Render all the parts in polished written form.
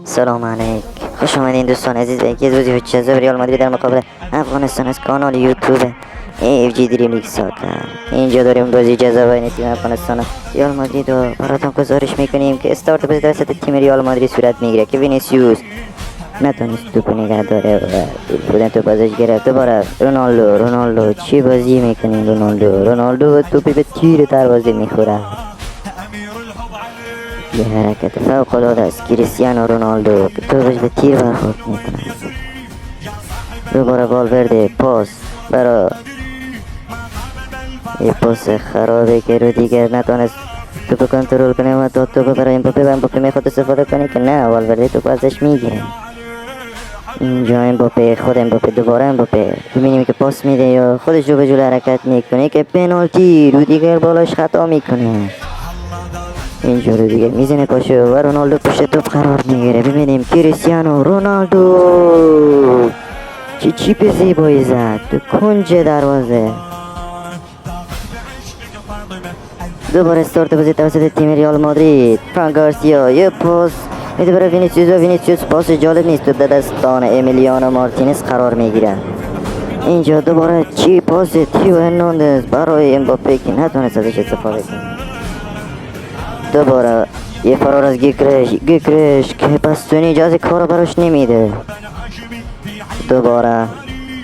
سلام علیک، خوش آمدین دوستان عزیز به یکی از بازی جذاب ریال مادرید در مقابل افغانستان از کانال یوتیوب AFG دریبلیگ ساکر. اینجا داریم بازی جذاب بین تیم افغانستان ریال مادرید و براتون گزارش میکنیم که استارت بازی توسط تیم ریال مادرید صورت میگیره که وینیسیوس نتونست توپو نگه داره و بودن تو بازش گرفت. دوباره رونالدو چی بازی میکنین؟ رونالدو توپی به تیر دروازه میخوره. یه حرکت فوق العاده است کریستیانو رونالدو که توپش به تیر برخورد میکنه. دوباره والورده پاس برای یه پاس خرابه که رو دیگر نتونست توپ کنترل کنه و داد توپ برای امباپه و امباپه میخواد استفاده کنه که نه، والورده توپ ازش میگیره. اینجا امباپه، خود امباپه، دوباره امباپه ببینیم که پاس میده یا خودش رو به جلو حرکت میکنه که پنالتی رو دیگر بالاش خطا میکنه. اینجا رو دیگر میزنه پاشو و رونالدو پشت توپ قرار میگیره. ببینیم کریستیانو رونالدو چی چیپ زیبایی زد تو کنج دروازه. دوباره استارت بازی توسط تیم ریال مادرید. فران گارسیا یه پاس میده برای وینیسیوس و وینیسیوس پاس جالب نیست، تو دستان امیلیانو مارتینز قرار میگیره. اینجا دوباره چی پاس تیو هرناندز برای امباپه که نتونست ازش استفاده کنه. دوباره یه فرار از گیکرش که بستونی اجازه کارو براش نمیده. دوباره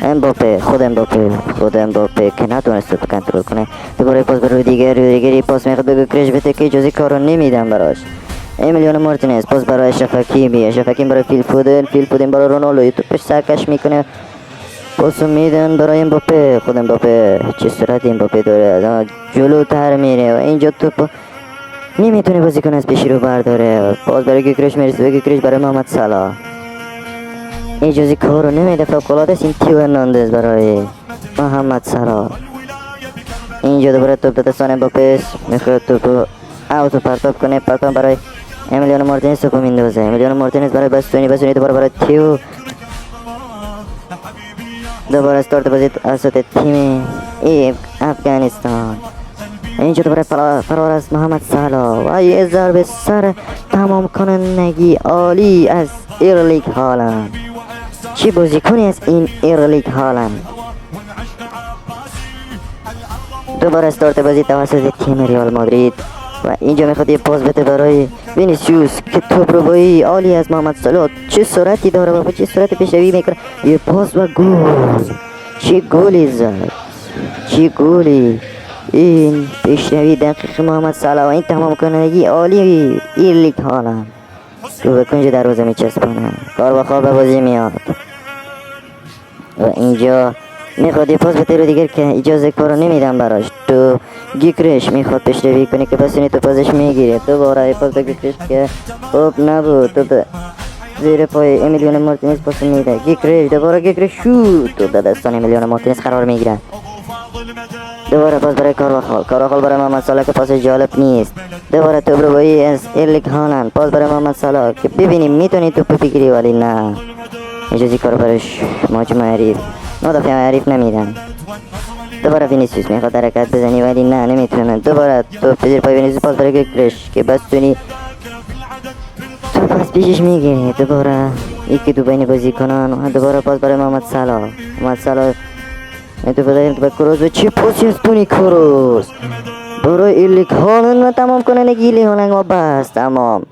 امباپه، خود امباپه که نتونست توپ کنترل کنه. دوباره پاس برای دیگری پاس میخواد به گیکرش بده که اجازه کارو نمیدن براش. امیلیانو مارتینز پاس برای اشرف حکیمی برای فیل فودن برای رونالدو توپش سرکش میکنه. پاسو میدن برای امباپه، خود امباپه چه سرعت امباپه داره، جلوتر میره و اینجا توپ نمیتونه بازیکن از پیشی رو برداره. پاس برای گیکرش میرسه و گیکرش برای محمد صلاح اجازه کارو نمیده. فوق العاده است این تیو هرناندز برای محمد صلاح. اینجا دوباره توپ دستان امباپه میخواد توپ اوتو پرتاب کنه، پرتاب برای امیلیانو مارتینز توپو میندازه. امیلیانو مارتینز برای بستونی دوباره برای تیو. دوباره استارت بازی توسط تیم افغانستان. اینجا دوباره فرار از محمد صلاح و یه ضربه سر تمام کنندگی عالی از ایرلیک هالند. چی بازیکنی از این ایرلیک هالند. دوباره استارت بازی توسط تیم ریال مادرید و اینجا میخواد یه پاس بده برای وینیسیوس که توپ رو بایی عالی از محمد صلاح چه سرعتی داره و چه سرعت پیشروی میکنه. یه پاس و گل. چه گلی زد، چه گلی. این پیشروی دقیق محمد صلاح و این تمام کنندگی عالی ایرلیک هالند تو به کنج دروازه میچسبانه. کار با خواب بازی میاد و اینجا میخواد یه پاس بده رو دیگر که اجازه کارو نمیدن براش. تو گیکرش میخواد پیشروی کنه که بسونی تو پاسش میگیره. دوباره یه پاس به گیکرش که خوب نبود، تو زیر پای امیلیانو مارتینز پاس میده. گیکرش دوباره گیکرش شوت تو دستان امیلیانو مارتینز قرار میگیره. دوباره پاس برای کارواخال برای محمد صلاح که پاس جالب نیست. دوباره توپ رو بایی از ایرلیک هالند، پاس برای محمد صلاح که ببینیم میتونی توپ بگیری ولی نه، اجازه کارو برش مهاجم حریف مدافع حریف نمیدن. دوباره وینیسیوس میخواد حرکت بزنی ولی نه نمیتونه. دوباره توپ زیر پای وینیسیوس، پاس برای گیکرش که بستونی توپ از پیشش میگیره. دوباره یکی دو بین بازیکنان و دوباره پاس برای محمد صلاح تو بدهیم به کروز و چی پاسی از تونی کروز برای ایرلیک هالند و تمام کنه نگیلی هالند و بس تمام.